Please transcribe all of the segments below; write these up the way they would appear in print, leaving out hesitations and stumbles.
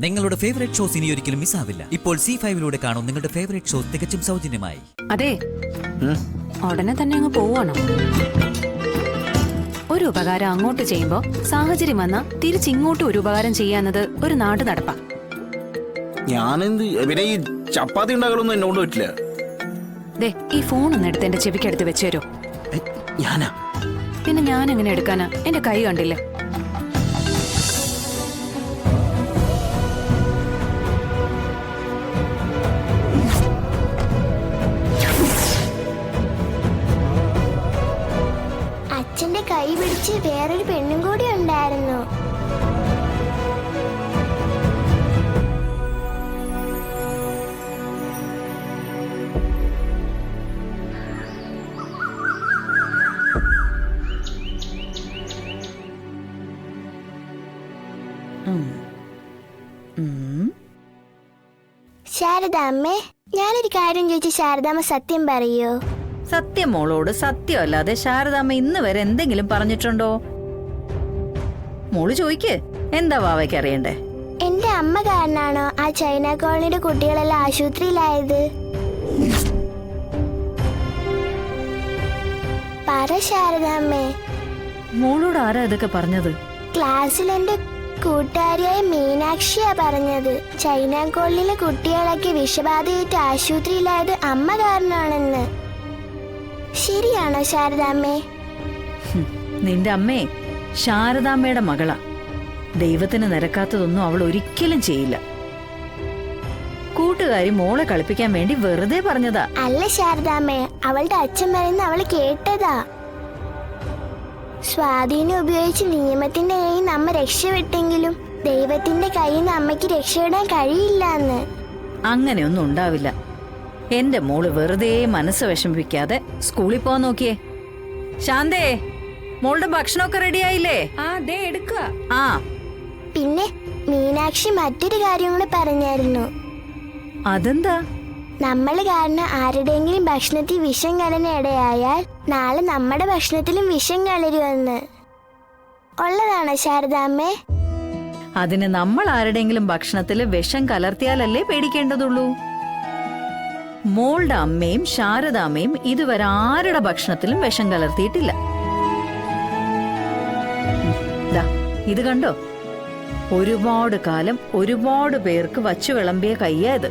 നിങ്ങളുടെ favourite shows ഇനി ഒരിക്കലും മിസ്സാവില്ല. ഇപ്പോൾ C5 കാണും നിങ്ങളുടെ ഫേവറേറ്റ് ഷോസ് തികച്ചും സൗജന്യമായി. അതെ, ഉടനെ തന്നെ അങ്ങ് പോവാണോ? ഒരു ഉപകാരം അങ്ങോട്ട് ചെയ്യുമ്പോ സാഹചര്യം വന്നാ തിരിച്ചിങ്ങോട്ട് ഒരു ഉപകാരം ചെയ്യാന്നത് ഒരു നാട് നടപ്പാ. ഞാനെന്ത് പിന്നെ ഈ ചപ്പാത്തി ഉണ്ടാക്കലൊന്നും എന്നോട് പറ്റില്ല. ദേ, ഈ ഫോൺ ഒന്ന് എടുത്ത് എന്റെ ചെവിക്കടുത്ത് വെച്ചേരോ. ഞാനാ? പിന്നെ ഞാൻ എങ്ങനെ എടുക്കാനാ? എന്റെ കൈ കണ്ടില്ലേ? അച്ഛന്റെ കൈ പിടിച്ച് വേറൊരു പെണ്ണും കൂടി ഉണ്ടായിരുന്നു. ശാരദാമ്മേ, ഞാനൊരു കാര്യം ചോദിച്ചു, ശാരദാമ്മ സത്യം പറയോ? സത്യം മോളോട് സത്യമല്ലാതെ ശാരദാമ്മ ഇന്ന് വരെ എന്തെങ്കിലും പറഞ്ഞിട്ടുണ്ടോ? മോള് ചോദിക്ക്, എന്താ വാവയ്ക്ക് അറിയണ്ടേ? എന്റെ അമ്മ കാരണാണോ ആ ചൈന കോളനിയുടെ കുട്ടികളെല്ലാം ആശുപത്രിയിലായത്? പറ ശാരദാമ്മേ. മോളോട് ആരാ ഇതൊക്കെ പറഞ്ഞത്? ക്ലാസ്സിൽ എന്റെ കൂട്ടുകാരിയായ മീനാക്ഷിയാ പറഞ്ഞത്. ചൈന കോളനിയിലെ കുട്ടികളൊക്കെ വിഷബാധയേറ്റ് ആശുപത്രിയിലായത് അമ്മ കാരണമാണെന്ന്. ശരിയാണോ ശാരദാമ്മേ? നിന്റെ അമ്മേ ശാരദാമ്മയുടെ മകളാ. ദൈവത്തിന് നിരക്കാത്തതൊന്നും അവൾ ഒരിക്കലും ചെയ്യില്ല. കൂട്ടുകാരി മോളെ കളിപ്പിക്കാൻ വേണ്ടി വെറുതെ പറഞ്ഞതാ. അല്ല ശാരദാമ്മേ, അവളുടെ അച്ഛൻ പറയുന്ന അവള് കേട്ടതാ. സ്വാധീനം ഉപയോഗിച്ച് നിയമത്തിന്റെ കയ്യിൽ നിന്ന് അമ്മ രക്ഷപ്പെട്ടെങ്കിലും ദൈവത്തിന്റെ കയ്യിൽ നിന്ന് അമ്മയ്ക്ക് രക്ഷപ്പെടാൻ കഴിയില്ലെന്ന്. അങ്ങനെയൊന്നും ഉണ്ടാവില്ല. എന്റെ മോള് വെറുതെ മനസ്സ് വിഷമിപ്പിക്കാതെ സ്കൂളിൽ പോവാൻ നോക്കിയേ. ശാന്തേ, മോളുടെ ഭക്ഷണമൊക്കെ റെഡിയായില്ലേ? ആ. പിന്നെ മീനാക്ഷി മറ്റൊരു കാര്യം കൂടെ പറഞ്ഞായിരുന്നു. അതെന്താ? നമ്മൾ കാരണം ആരുടെയെങ്കിലും ഭക്ഷണത്തിൽ വിഷം കലരാൻ ഇടയായാൽ നാളെ നമ്മുടെ ഭക്ഷണത്തിലും വിഷം കലരുമെന്ന്. ഉള്ളതാണോ ശാരദാമ്മേ? അതിന് നമ്മൾ ആരുടെയെങ്കിലും ഭക്ഷണത്തിൽ വിഷം കലർത്തിയാലല്ലേ പേടിക്കേണ്ടതുള്ളൂ. മോളുടെ അമ്മയും ശാരദാമ്മയും ഇതുവരെ ആരുടെ ഭക്ഷണത്തിലും വിഷം കലർത്തിയിട്ടില്ല. ഇത് കണ്ടോ? ഒരുപാട് കാലം ഒരുപാട് പേർക്ക് വച്ചു വിളമ്പിയ കയ്യത്.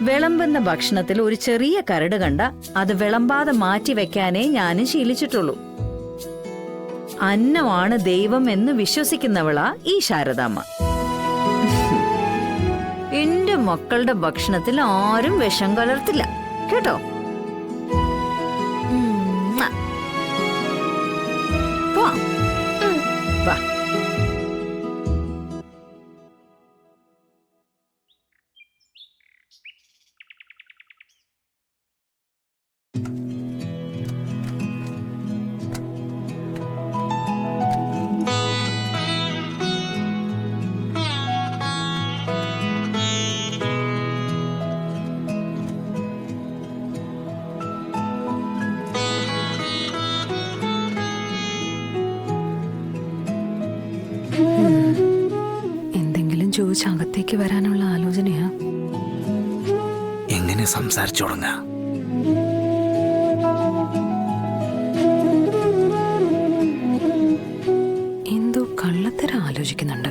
വിളമ്പുന്ന ഭക്ഷണത്തിൽ ഒരു ചെറിയ കരട് കണ്ട അത് വിളമ്പാതെ മാറ്റി വെക്കാനേ ഞാനും ശീലിച്ചിട്ടുള്ളൂ. അന്നമാണ് ദൈവം എന്ന് വിശ്വസിക്കുന്നവളാ ഈ ശാരദാമ്മ. എന്റെ മക്കളുടെ ഭക്ഷണത്തിൽ ആരും വിഷം കലർത്തില്ല കേട്ടോ. വാ. എന്തെങ്കിലും ചോദിച്ച് അകത്തേക്ക് വരാനുള്ള ആലോചനയാ. എങ്ങനെ സംസാരിച്ചു തുടങ്ങാ? എന്തോ കള്ളത്തരം ആലോചിക്കുന്നുണ്ട്.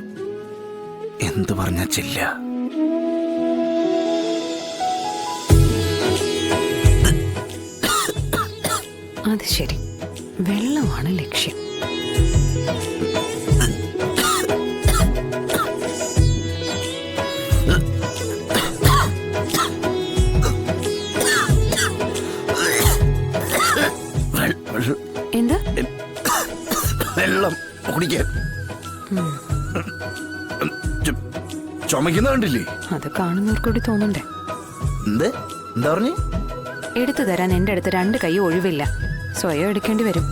എന്തു പറഞ്ഞാ ചെല്ല? അത് ശരി, വെള്ളമാണ് ലക്ഷ്യം. എന്താ? വെള്ളം കുടിക്കാൻ. ചുമക്കുന്ന കണ്ടില്ലേ? അത് കാണുന്നവർക്കൂടി തോന്നണ്ടേ? എന്താ പറഞ്ഞു? എടുത്തു തരാൻ എന്റെ അടുത്ത് 2 കൈ ഒഴിവില്ല. സ്വയം എടുക്കേണ്ടി വരും.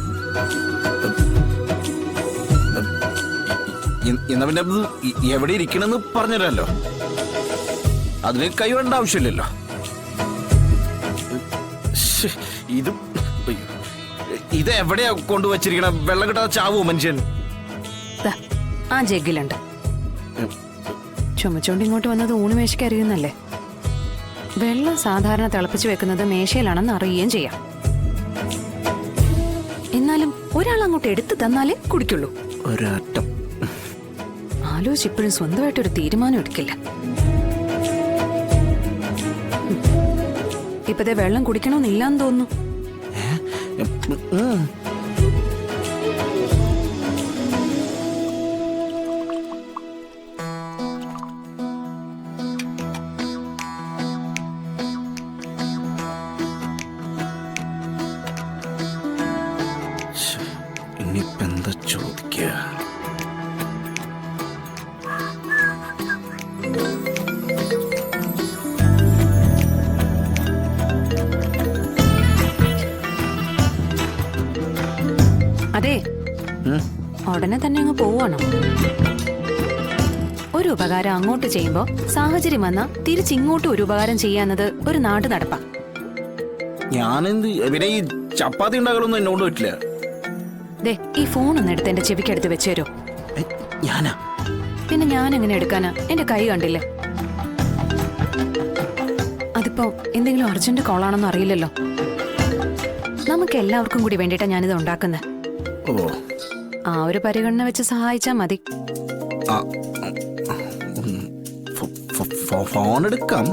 എന്നാ പിന്നെ എവിടെ ഇരിക്കണെന്ന് പറഞ്ഞുതരാമല്ലോ. അതിന് കൈ വേണ്ട ആവശ്യമില്ലല്ലോ. ഇത് എവിടെയാ കൊണ്ടുവച്ചിരിക്കണം? വെള്ളം കിട്ടാതെ ചാവോ മനുഷ്യൻ? ആ ജഗ്ഗിലുണ്ട്. ചുമച്ചോണ്ട് ഇങ്ങോട്ട് വന്നത് ഊണുമേശയ്ക്ക് അറിയുന്നല്ലേ. വെള്ളം സാധാരണ തിളപ്പിച്ചു വെക്കുന്നത് മേശയിലാണെന്ന് അറിയുകയും ചെയ്യാം. എന്നാലും ഒരാൾ അങ്ങോട്ട് എടുത്തു തന്നാലേ കുടിക്കുള്ളൂ. ഒരറ്റം ആലോചിച്ചിപ്പോഴും സ്വന്തമായിട്ടൊരു തീരുമാനം എടുക്കില്ല. ഇപ്പതേ വെള്ളം കുടിക്കണമെന്നില്ലാന്ന് തോന്നുന്നു. ഇനിയിപ്പ എന്താ ചോദിക്കുക? അതെ, ഉടനെ തന്നെ അങ്ങ് പോവാണോ? ഒരു ഉപകാരം അങ്ങോട്ട് ചെയ്യുമ്പോ സാഹചര്യം വന്നാ തിരിച്ചിങ്ങോട്ട് ഒരു ഉപകാരം ചെയ്യാന്നത് ഒരു നാട്ടു നടപ്പാ. ഞാനെന്ത് പിന്നെ ഈ ചപ്പാത്തി ഉണ്ടാക്കലൊന്നും എന്നോട് പറ്റില്ല. ദേ, ഈ ഫോൺ ഒന്ന് എടുത്ത് എന്റെ ചെവിക്കടുത്ത് വെച്ചു തരോ? ഞാനാ? പിന്നെ ഞാൻ എങ്ങനെ എടുക്കാനാ? എന്റെ കൈ കണ്ടില്ലേ? അതിപ്പോ എന്തെങ്കിലും അർജന്റ് കോളാണെന്ന് അറിയില്ലല്ലോ. നമുക്ക് എല്ലാവർക്കും കൂടി വേണ്ടിയിട്ടാ ഞാനിത് ഉണ്ടാക്കുന്നത്. ഓ, ആ ഒരു പരിഗണന വെച്ച് സഹായിച്ചാ മതി. ഫോൺ എടുക്കാം.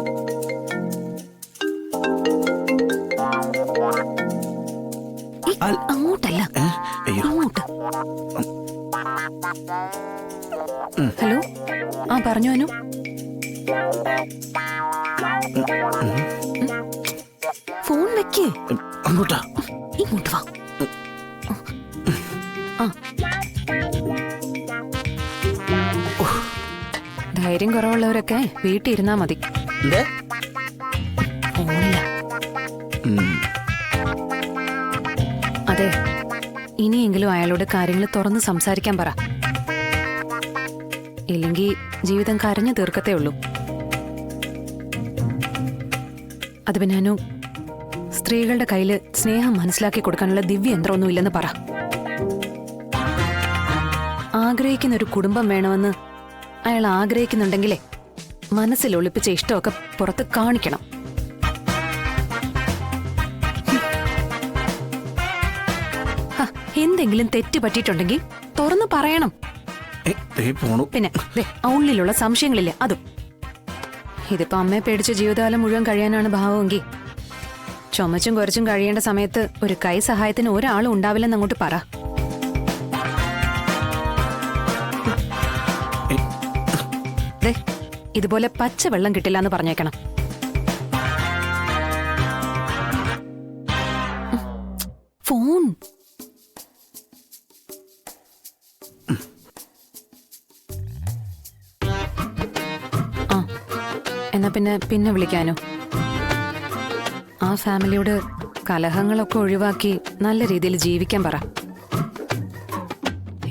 അങ്ങോട്ടല്ല, അങ്ങോട്ട്. ഹലോ, ആ പറഞ്ഞു അനു. ഫോൺ വെക്കേ. അങ്ങോട്ടാ? ഇങ്ങോട്ട് വാ. ആ, ധൈര്യം കുറവുള്ളവരൊക്കെ വീട്ടിൽ ഇരുന്നാ മതി. ഫോണില്ല. അതെ, ഇനിയെങ്കിലും അയാളോട് കാര്യങ്ങൾ തുറന്ന് സംസാരിക്കാൻ പറ. ഇല്ലെങ്കിൽ ജീവിതം കരഞ്ഞു തീർക്കത്തേ ഉള്ളൂ. അത് പിന്നെ അനു, സ്ത്രീകളുടെ കയ്യില് സ്നേഹം മനസ്സിലാക്കി കൊടുക്കാനുള്ള ദിവ്യയന്ത്രമൊന്നും ഇല്ലെന്ന് പറ. ആഗ്രഹിക്കുന്ന ഒരു കുടുംബം വേണമെന്ന് അയാൾ ആഗ്രഹിക്കുന്നുണ്ടെങ്കിലേ മനസ്സിൽ ഒളിപ്പിച്ച ഇഷ്ടമൊക്കെ പുറത്ത് കാണിക്കണം. എന്തെങ്കിലും തെറ്റ് പറ്റിയിട്ടുണ്ടെങ്കിൽ തുറന്നു പറയണം. പിന്നെ ഉള്ളിലുള്ള സംശയങ്ങളില്ല അതും. ഇതിപ്പോ അമ്മയെ പേടിച്ച ജീവിതകാലം മുഴുവൻ കഴിയാനാണ് ഭാവമെങ്കിൽ ചുമച്ചും കുറച്ചും കഴിയേണ്ട സമയത്ത് ഒരു കൈ സഹായത്തിന് ഒരാളും ഉണ്ടാവില്ലെന്ന് അങ്ങോട്ട് പറ. ഇതുപോലെ പച്ച വെള്ളം കിട്ടില്ല എന്ന് പറഞ്ഞേക്കണം. ഫോൺ. ആ, എന്നാ പിന്നെ വിളിക്കാനോ? ആ ഫാമിലിയോട് കലഹങ്ങളൊക്കെ ഒഴിവാക്കി നല്ല രീതിയിൽ ജീവിക്കാൻ പറ.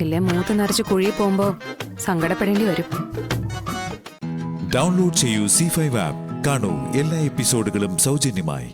ഇല്ലേ മൂത്ത് നിറച്ച് കുഴിയിൽ പോകുമ്പോ സങ്കടപ്പെടേണ്ടി വരും. ഡൗൺലോഡ് ചെയ്യൂ C5 ആപ്പ്. കാണൂ എല്ലാ എപ്പിസോഡുകളും സൗജന്യമായി.